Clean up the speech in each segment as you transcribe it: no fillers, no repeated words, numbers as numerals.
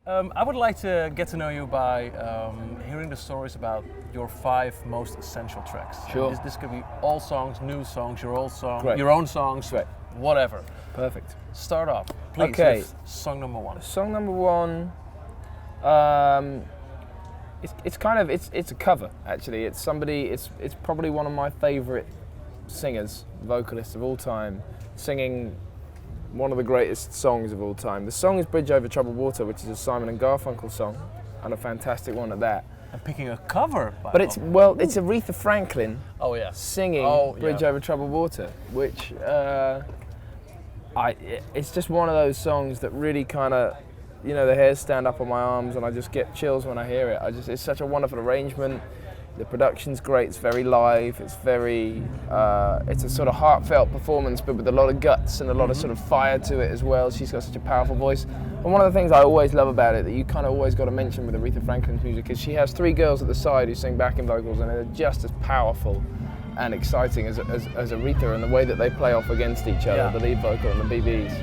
I would like to get to know you by hearing the stories about your 5 most essential tracks. Sure. This could be all songs, new songs, your old song, Great. your own songs, Great. whatever. Perfect. Start off, please, Okay. with song number 1. Song number 1, it's a cover actually. It's probably one of my favourite singers, vocalists of all time, singing one of the greatest songs of all time. The song is Bridge Over Troubled Water, which is a Simon and Garfunkel song, and a fantastic one at that. I'm picking a cover. But it's Aretha Franklin singing Bridge Over Troubled Water, which it's just one of those songs that really kind of, the hairs stand up on my arms and I just get chills when I hear it. It's such a wonderful arrangement. The production's great, it's very live, it's a sort of heartfelt performance, but with a lot of guts and a lot of sort of fire to it as well. She's got such a powerful voice. And one of the things I always love about it, that you kind of always got to mention with Aretha Franklin's music, is she has 3 girls at the side who sing backing vocals, and they're just as powerful and exciting as Aretha, and the way that they play off against each other, the lead vocal and the BBs.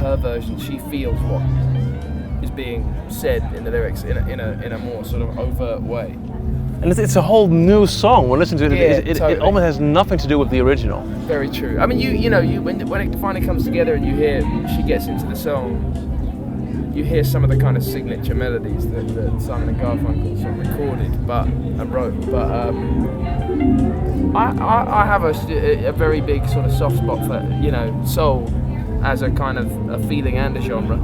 Her version, she feels what is being said in the lyrics in a more sort of overt way. And it's a whole new song. When listening to it, Totally. it almost has nothing to do with the original. Very true. I mean, when it finally comes together and you hear she gets into the song, you hear some of the kind of signature melodies that Simon and Garfunkel sort of recorded and wrote. But I have a very big sort of soft spot for soul as a kind of a feeling and a genre,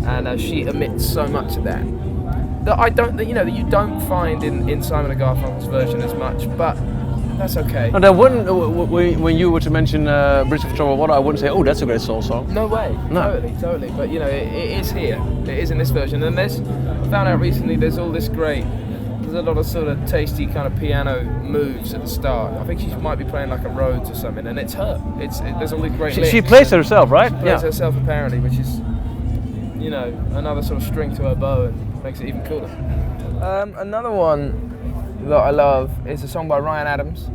and she emits so much of that that you don't find in Simon and Garfunkel's version as much, but that's okay. No, that wouldn't. When you were to mention Bridge of Troubled Water, I wouldn't say, "Oh, that's a great soul song." No way. No. Totally. But it is here. It is in this version, and I found out recently there's all this great. There's a lot of sort of tasty kind of piano moves at the start. I think she might be playing like a Rhodes or something, and it's her. There's all these great licks. She plays herself, right? She plays herself apparently, which is, another sort of string to her bow and makes it even cooler. Another one that I love is a song by Ryan Adams,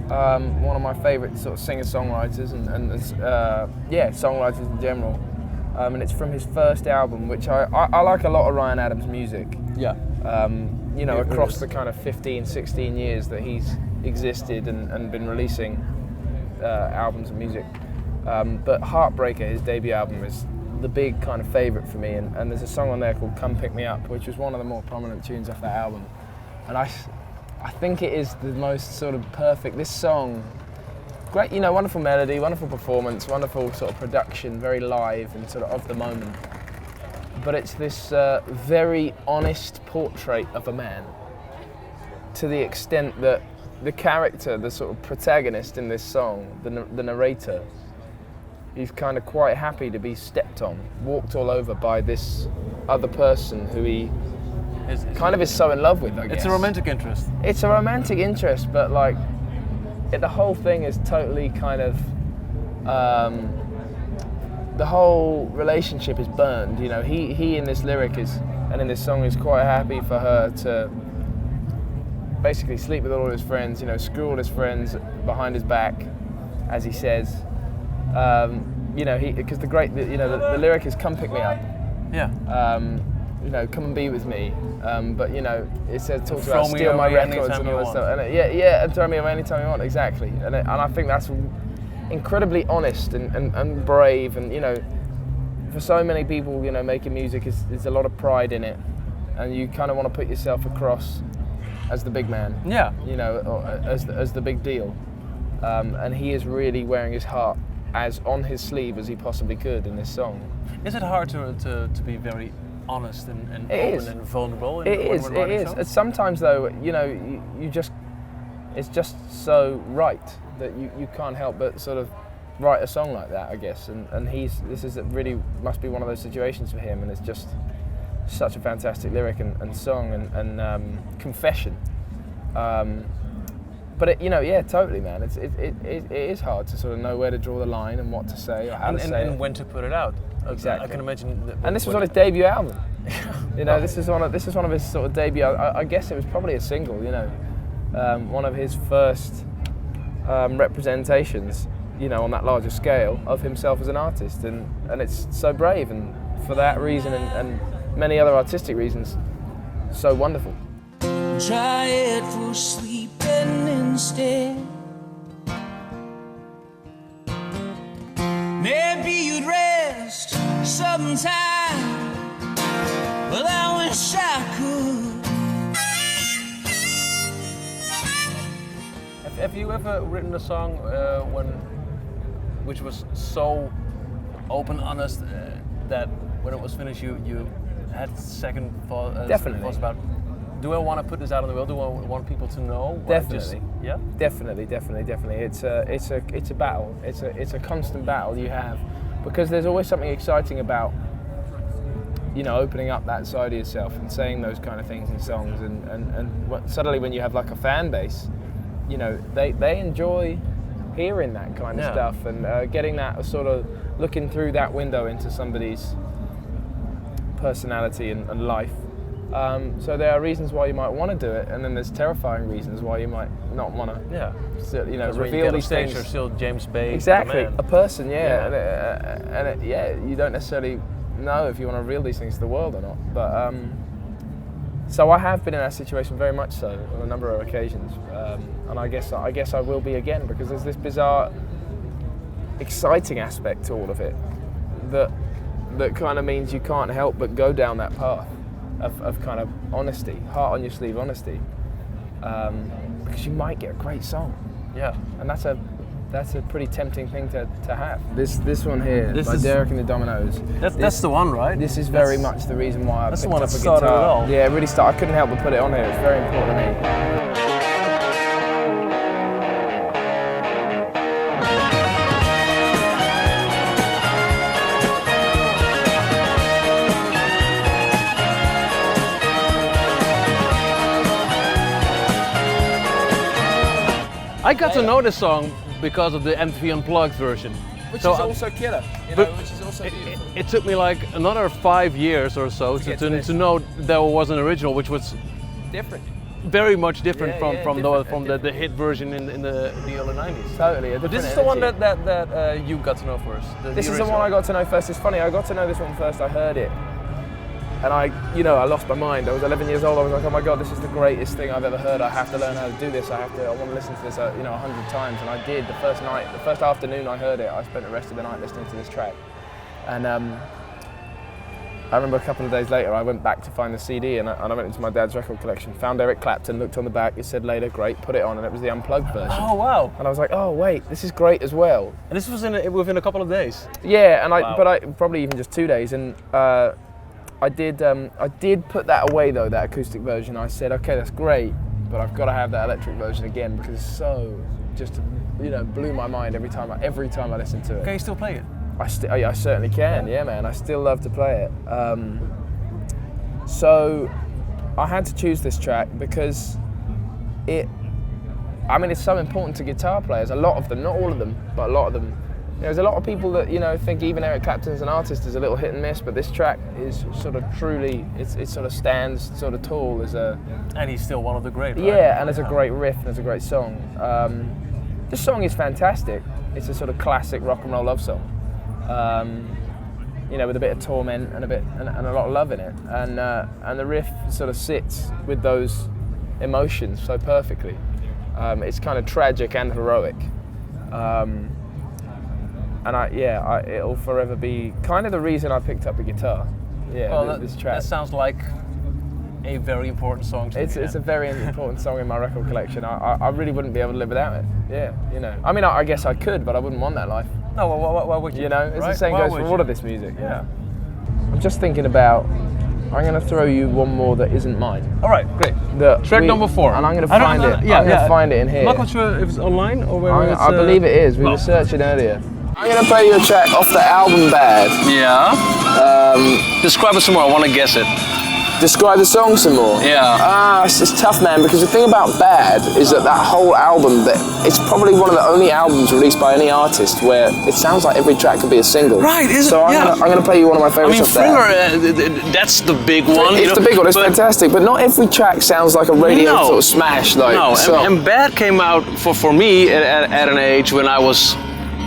one of my favourite sort of singer-songwriters and songwriters in general. And it's from his first album, which I like a lot of Ryan Adams' music. Yeah. Across the kind of 15, 16 years that he's existed and been releasing albums and music. But Heartbreaker, his debut album, is the big kind of favourite for me, and there's a song on there called Come Pick Me Up, which was one of the more prominent tunes off that album. And I think it is the most sort of perfect, this song, great, wonderful melody, wonderful performance, wonderful sort of production, very live and sort of the moment. But it's this very honest portrait of a man, to the extent that the character, the sort of protagonist in this song, the narrator, he's kind of quite happy to be stepped on, walked all over by this other person who he is so in love with, I guess. It's a romantic interest. It's a romantic interest, but the whole thing is totally kind of, the whole relationship is burned. He in this lyric and in this song is quite happy for her to basically sleep with all his friends, screw all his friends behind his back, as he says. Because the lyric is "Come pick me up." Yeah. Come and be with me. But it says talks Throw about me steal my away records anytime and all you that want. stuff. And throw me away anytime you want. Exactly. And I think that's incredibly honest and brave. And for so many people, making music is a lot of pride in it, and you kind of want to put yourself across as the big man. Yeah. Or as the big deal. And he is really wearing his heart as on his sleeve as he possibly could in this song. Is it hard to be very honest and open is. and vulnerable? It is. And sometimes though, you just, it's just so right that you can't help but sort of write a song like that, I guess. And this is really must be one of those situations for him, and it's just such a fantastic lyric and song and confession. But yeah, totally, man. It is hard to sort of know where to draw the line and what to say or how to say and it. when to put it out. Exactly. I can imagine. And this was on his debut album. This is one of his sort of debut. I guess it was probably a single. One of his first representations. On that larger scale of himself as an artist, and it's so brave, and for that reason and many other artistic reasons, so wonderful. Try it for sleeping instead. Maybe you'd rest sometime. Well, I wish I could. Have you ever written a song which was so open, honest, that when it was finished, you had second Definitely. thoughts about, do I want to put this out on the world? Do I want people to know? Definitely. Yeah. Definitely. It's a battle. It's a constant battle you have, because there's always something exciting about opening up that side of yourself and saying those kind of things in songs, and suddenly when you have like a fan base, they enjoy hearing that kind of stuff, and getting that sort of looking through that window into somebody's personality and life. So there are reasons why you might want to do it, and then there's terrifying reasons why you might not want to. Yeah. Reveal these things. You're still James Bay. Exactly, the man. a person. You don't necessarily know if you want to reveal these things to the world or not. But so I have been in that situation very much so on a number of occasions, and I guess I will be again, because there's this bizarre, exciting aspect to all of it that kind of means you can't help but go down that path of kind of honesty, heart on your sleeve honesty, because you might get a great song. Yeah. And that's a pretty tempting thing to have. This one here, This by is- Derek and the Dominos. That's the one, right? This is very much the reason why I That's the picked one up that a started guitar. it all. Yeah, it really started. I couldn't help but put it on here. It's very important to me. I got to know this song because of the MTV Unplugged version. Which So is I- also killer, but which is also beautiful. It took me like another 5 years or so get to this. to know there was an original, which was Different. very much different Yeah, from different. the hit version in the early 90s. Totally. But this is the one that you got to know first. This is the one I got to know first. It's funny, I got to know this one first. I heard it, and I lost my mind. I was 11 years old. I was like, oh my God, this is the greatest thing I've ever heard. I have to learn how to do this. I want to listen to this, 100 times. And I did. The first afternoon I heard it, I spent the rest of the night listening to this track. And I remember a couple of days later, I went back to find the CD, and I went into my dad's record collection, found Eric Clapton, looked on the back, it said Layla, great, put it on, and it was the Unplugged version. Oh wow! And I was like, oh wait, this is great as well. And this was within a couple of days. Yeah, and Wow. but I probably even just 2 days, and I did put that away though, that acoustic version. I said, okay, that's great, but I've got to have that electric version again, because it's so just blew my mind every time I listened to it. Can you still play it? I certainly can, yeah man, I still love to play it. So I had to choose this track because it's so important to guitar players, a lot of them, not all of them, but a lot of them. There's a lot of people that think even Eric Clapton as an artist is a little hit and miss, but this track is sort of truly, it sort of stands sort of tall as a... And he's still one of the great, right? Yeah, and it's a great riff and it's a great song. This song is fantastic. It's a sort of classic rock and roll love song. With a bit of torment and a lot of love in it, and the riff sort of sits with those emotions so perfectly. It's kind of tragic and heroic, and it'll forever be kind of the reason I picked up the guitar. Yeah, Well, this track. that sounds like a very important song to me. It's a very important song in my record collection. I really wouldn't be able to live without it. Yeah, I guess I could, but I wouldn't want that life. No, why would you? It's the Right? same Why goes would for you? all of this music. Yeah. I'm just thinking about. I'm going to throw you one more that isn't mine. All right, great. Track number 4. And I'm going to I don't find know- it. yeah, I'm going to yeah. find it in here. I'm not quite sure if it's online or where it's... I believe it is. We were searching earlier. I'm going to play you a track off the album Bad. Yeah. Describe it some more. I want to guess it. Describe the song some more. Yeah. It's tough, man, because the thing about Bad is that whole album, it's probably one of the only albums released by any artist where it sounds like every track could be a single. Right, So I'm gonna play you one of my favorites of that. That's the big one. It's the big one, it's fantastic, but not every track sounds like a radio sort of smash. And Bad came out for me at an age when I was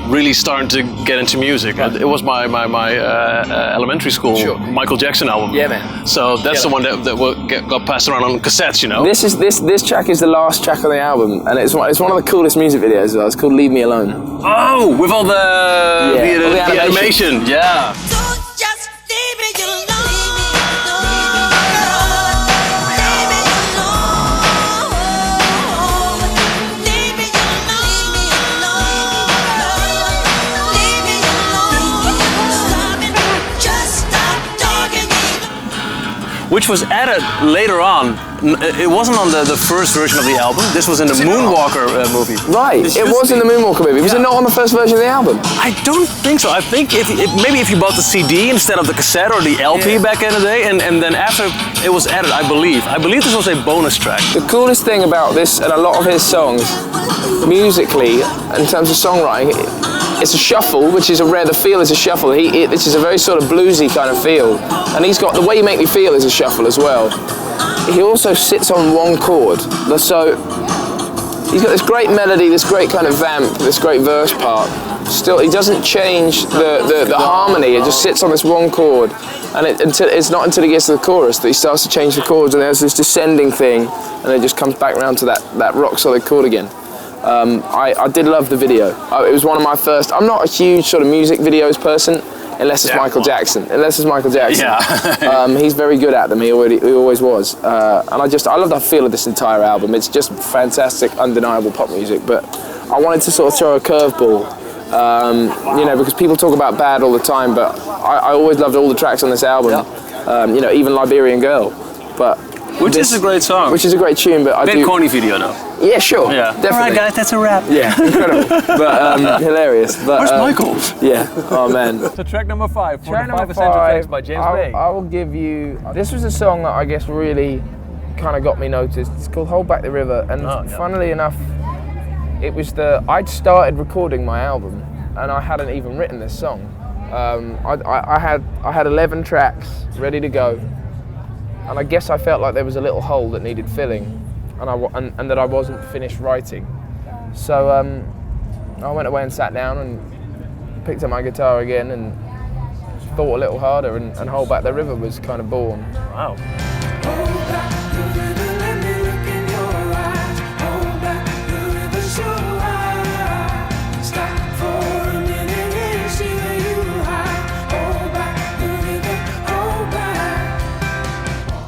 really starting to get into music. It was my elementary school Michael Jackson album. Yeah, man. So that's the one that got passed around on cassettes, you know. This track is the last track on the album, and it's one of the coolest music videos as well. It's called "Leave Me Alone." Oh, with all the animation. Yeah. Don't just leave me alone. Which was added later on. It wasn't on the first version of the album. This was in the Moonwalker movie. Right, it was in the Moonwalker movie. Was it not on the first version of the album? I don't think so. I think maybe if you bought the CD instead of the cassette or the LP back in the day, and then after it was added, I believe this was a bonus track. The coolest thing about this and a lot of his songs, musically, in terms of songwriting, it's a shuffle, which is the feel is a shuffle. This is a very sort of bluesy kind of feel, and he's got The Way You Make Me Feel is a shuffle as well. He also sits on one chord, so he's got this great melody, this great kind of vamp, this great verse part. Still, he doesn't change the harmony. It just sits on this one chord, and it's not until he gets to the chorus that he starts to change the chords, and there's this descending thing, and it just comes back around to that rock solid chord again. I did love the video. It was one of my first. I'm not a huge sort of music videos person, unless it's Michael Jackson. Yeah. He's very good at them. He always was. And I love the feel of this entire album. It's just fantastic, undeniable pop music. But I wanted to sort of throw a curveball, because people talk about Bad all the time. But I always loved all the tracks on this album. Yeah. Even Liberian Girl. Which is a great song. Which is a great tune, but Bit corny video though. Yeah, sure. Yeah. Definitely. All right, guys, that's a wrap. Yeah, incredible. But hilarious. But, where's Michael? Yeah. Oh man. So track number 5 for track the 5 number Essential 5 Tracks by James Bay. I will give you. This was a song that I guess really kind of got me noticed. It's called "Hold Back the River," and funnily enough, it was I'd started recording my album, and I hadn't even written this song. I had 11 tracks ready to go. And I guess I felt like there was a little hole that needed filling, and that I wasn't finished writing. So I went away and sat down and picked up my guitar again and thought a little harder, and "Hold Back the River" was kind of born. Wow.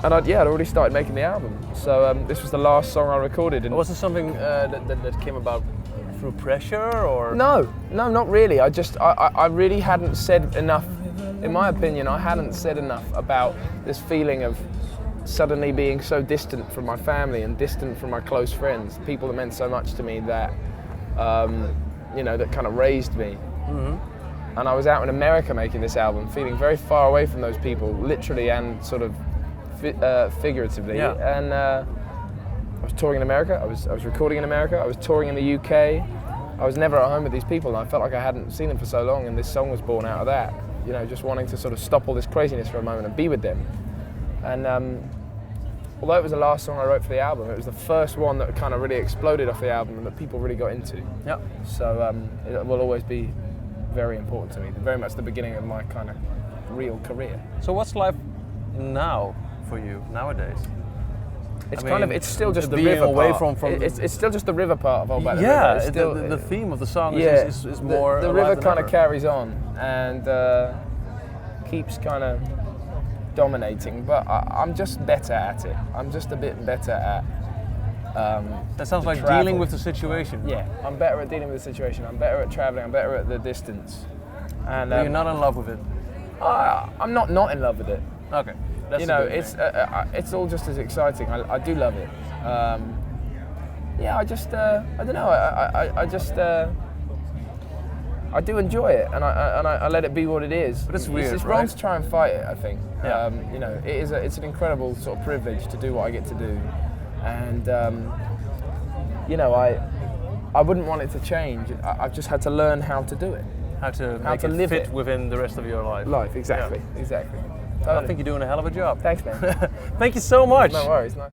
And I'd already started making the album. So this was the last song I recorded. And was it something that came about through pressure, or? No, not really. I really hadn't said enough. In my opinion, I hadn't said enough about this feeling of suddenly being so distant from my family and distant from my close friends, people that meant so much to me, that that kind of raised me. Mm-hmm. And I was out in America making this album, feeling very far away from those people, literally and sort of figuratively. Yeah. And I was touring in America, I was recording in America, I was touring in the UK. I was never at home with these people, and I felt like I hadn't seen them for so long, and this song was born out of that. Just wanting to sort of stop all this craziness for a moment and be with them. And although it was the last song I wrote for the album, it was the first one that kind of really exploded off the album and that people really got into. Yeah. So it will always be very important to me, very much the beginning of my kind of real career. So what's life now for you nowadays? It's still just the being river away part. from It's still just the river part of Hold Back the River. It's still, the theme of the song is more the river kind of carries on and keeps kind of dominating, but I'm just better at it. I'm just a bit better at that sounds like travel. dealing with the situation. Yeah, I'm better at dealing with the situation. I'm better at traveling. I'm better at the distance. And you're not in love with it? I'm not in love with it. Okay. That's it's all just as exciting. I do love it. I don't know. I do enjoy it, and I let it be what it is. But it's weird, It's right? wrong to try and fight it, I think. Yeah. You know, it's an incredible sort of privilege to do what I get to do, and you know, I wouldn't want it to change. I've just had to learn how to do it. How to How make to it live fit it. within the rest of your life. Exactly. I think you're doing a hell of a job. Thanks, man. Thank you so much. No worries. No.